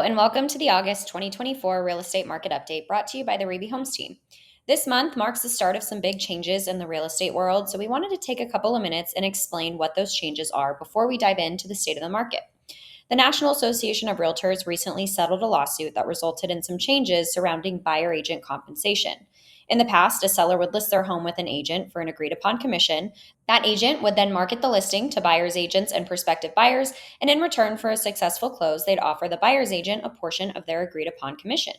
and welcome to the August 2024 Real Estate Market Update brought to you by the Reby Homes team. This month marks the start of some big changes in the real estate world, so we wanted to take a couple of minutes and explain what those changes are before we dive into the state of the market. The National Association of Realtors recently settled a lawsuit that resulted in some changes surrounding buyer agent compensation. In the past, a seller would list their home with an agent for an agreed upon commission. That agent would then market the listing to buyer's agents and prospective buyers, and in return for a successful close, they'd offer the buyer's agent a portion of their agreed upon commission.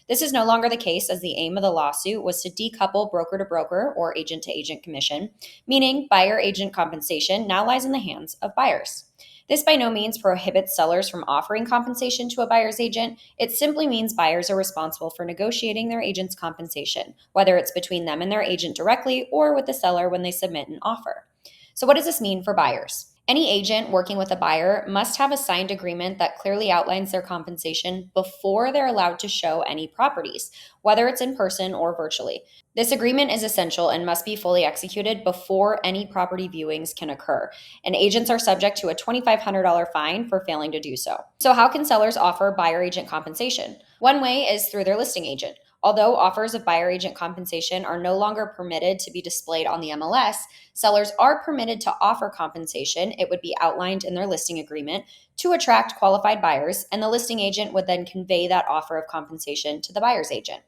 This is no longer the case, as the aim of the lawsuit was to decouple broker to broker or agent to agent commission, meaning buyer agent compensation now lies in the hands of buyers. This by no means prohibits sellers from offering compensation to a buyer's agent. It simply means buyers are responsible for negotiating their agent's compensation, whether it's between them and their agent directly or with the seller when they submit an offer. So, what does this mean for buyers? Any agent working with a buyer must have a signed agreement that clearly outlines their compensation before they're allowed to show any properties, whether it's in person or virtually. This agreement is essential and must be fully executed before any property viewings can occur, and agents are subject to a $2,500 fine for failing to do so. So, how can sellers offer buyer agent compensation? One way is through their listing agent. Although offers of buyer agent compensation are no longer permitted to be displayed on the MLS, sellers are permitted to offer compensation. It would be outlined in their listing agreement to attract qualified buyers, and the listing agent would then convey that offer of compensation to the buyer's agent.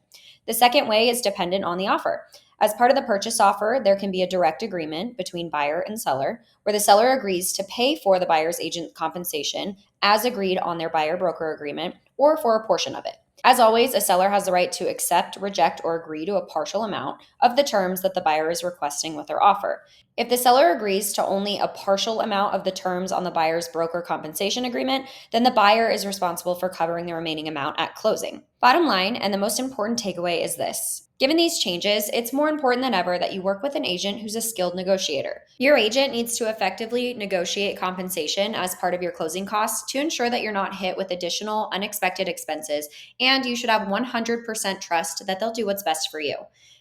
The second way is dependent on the offer. As part of the purchase offer, there can be a direct agreement between buyer and seller, where the seller agrees to pay for the buyer's agent compensation as agreed on their buyer-broker agreement, or for a portion of it. As always, a seller has the right to accept, reject, or agree to a partial amount of the terms that the buyer is requesting with their offer. If the seller agrees to only a partial amount of the terms on the buyer's broker compensation agreement, then the buyer is responsible for covering the remaining amount at closing. Bottom line, and the most important takeaway, is this. Given these changes, it's more important than ever that you work with an agent who's a skilled negotiator. Your agent needs to effectively negotiate compensation as part of your closing costs to ensure that you're not hit with additional unexpected expenses, and you should have 100% trust that they'll do what's best for you.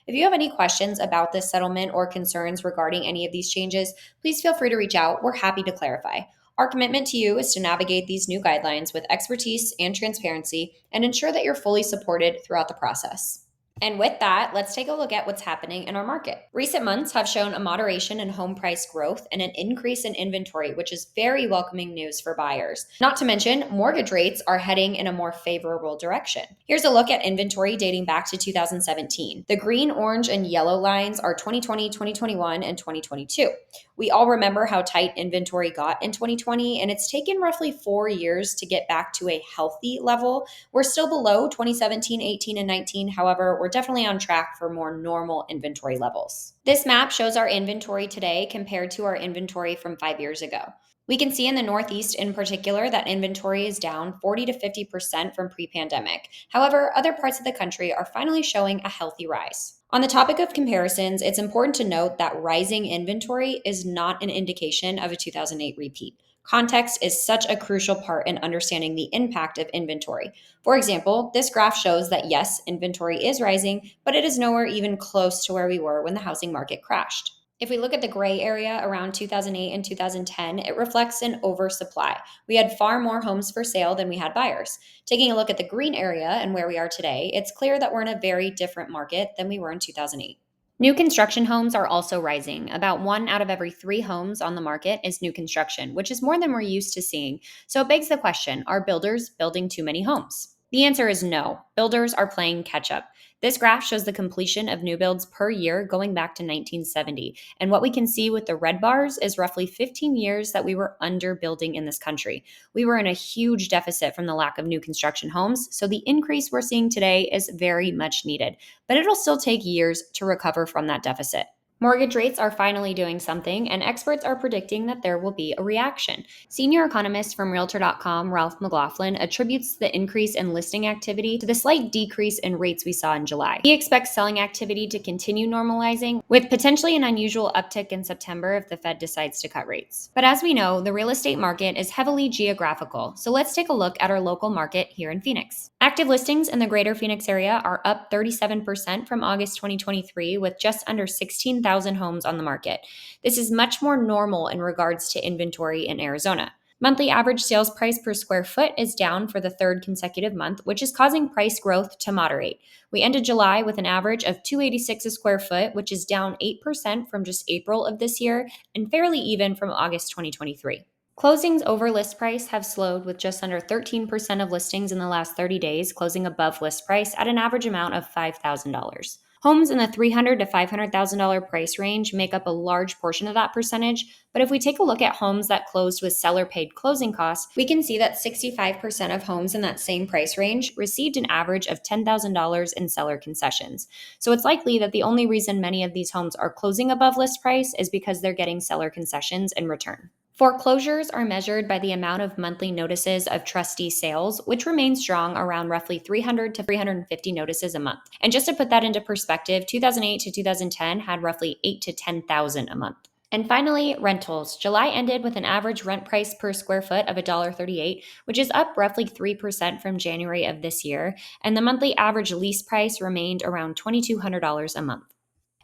If you have any questions about this settlement or concerns regarding any of these changes, please feel free to reach out. We're happy to clarify. Our commitment to you is to navigate these new guidelines with expertise and transparency and ensure that you're fully supported throughout the process. And with that, let's take a look at what's happening in our market. Recent months have shown a moderation in home price growth and an increase in inventory, which is very welcoming news for buyers. Not to mention, mortgage rates are heading in a more favorable direction. Here's a look at inventory dating back to 2017. The green, orange, and yellow lines are 2020, 2021, and 2022. We all remember how tight inventory got in 2020, and it's taken roughly 4 years to get back to a healthy level. We're still below 2017, 18, and 19. However, we're definitely on track for more normal inventory levels. This map shows our inventory today compared to our inventory from 5 years ago. We can see in the Northeast in particular that inventory is down 40 to 50% from pre-pandemic. However, other parts of the country are finally showing a healthy rise. On the topic of comparisons, it's important to note that rising inventory is not an indication of a 2008 repeat. Context is such a crucial part in understanding the impact of inventory. For example, this graph shows that yes, inventory is rising, but it is nowhere even close to where we were when the housing market crashed. If we look at the gray area around 2008 and 2010, it reflects an oversupply. We had far more homes for sale than we had buyers. Taking a look at the green area and where we are today, it's clear that we're in a very different market than we were in 2008. New construction homes are also rising. About 1 out of every 3 homes on the market is new construction, which is more than we're used to seeing. So it begs the question, are builders building too many homes? The answer is no. Builders are playing catch up. This graph shows the completion of new builds per year going back to 1970. And what we can see with the red bars is roughly 15 years that we were under building in this country. We were in a huge deficit from the lack of new construction homes. So the increase we're seeing today is very much needed, but it'll still take years to recover from that deficit. Mortgage rates are finally doing something, and experts are predicting that there will be a reaction. Senior economist from Realtor.com, Ralph McLaughlin, attributes the increase in listing activity to the slight decrease in rates we saw in July. He expects selling activity to continue normalizing, with potentially an unusual uptick in September if the Fed decides to cut rates. But as we know, the real estate market is heavily geographical, so let's take a look at our local market here in Phoenix. Active listings in the greater Phoenix area are up 37% from August 2023, with just under 16,000 homes on the market. This is much more normal in regards to inventory in Arizona. Monthly average sales price per square foot is down for the third consecutive month, which is causing price growth to moderate. We ended July with an average of $286 a square foot, which is down 8% from just April of this year and fairly even from August 2023. Closings over list price have slowed, with just under 13% of listings in the last 30 days closing above list price at an average amount of $5,000. Homes in the $300,000 to $500,000 price range make up a large portion of that percentage, but if we take a look at homes that closed with seller-paid closing costs, we can see that 65% of homes in that same price range received an average of $10,000 in seller concessions. So it's likely that the only reason many of these homes are closing above list price is because they're getting seller concessions in return. Foreclosures are measured by the amount of monthly notices of trustee sales, which remain strong around roughly 300 to 350 notices a month. And just to put that into perspective, 2008 to 2010 had roughly 8 to 10,000 a month. And finally, rentals. July ended with an average rent price per square foot of $1.38, which is up roughly 3% from January of this year, and the monthly average lease price remained around $2,200 a month.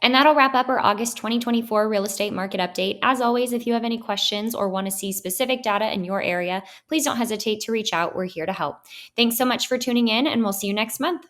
And that'll wrap up our August 2024 real estate market update. As always, if you have any questions or want to see specific data in your area, please don't hesitate to reach out. We're here to help. Thanks so much for tuning in, and we'll see you next month.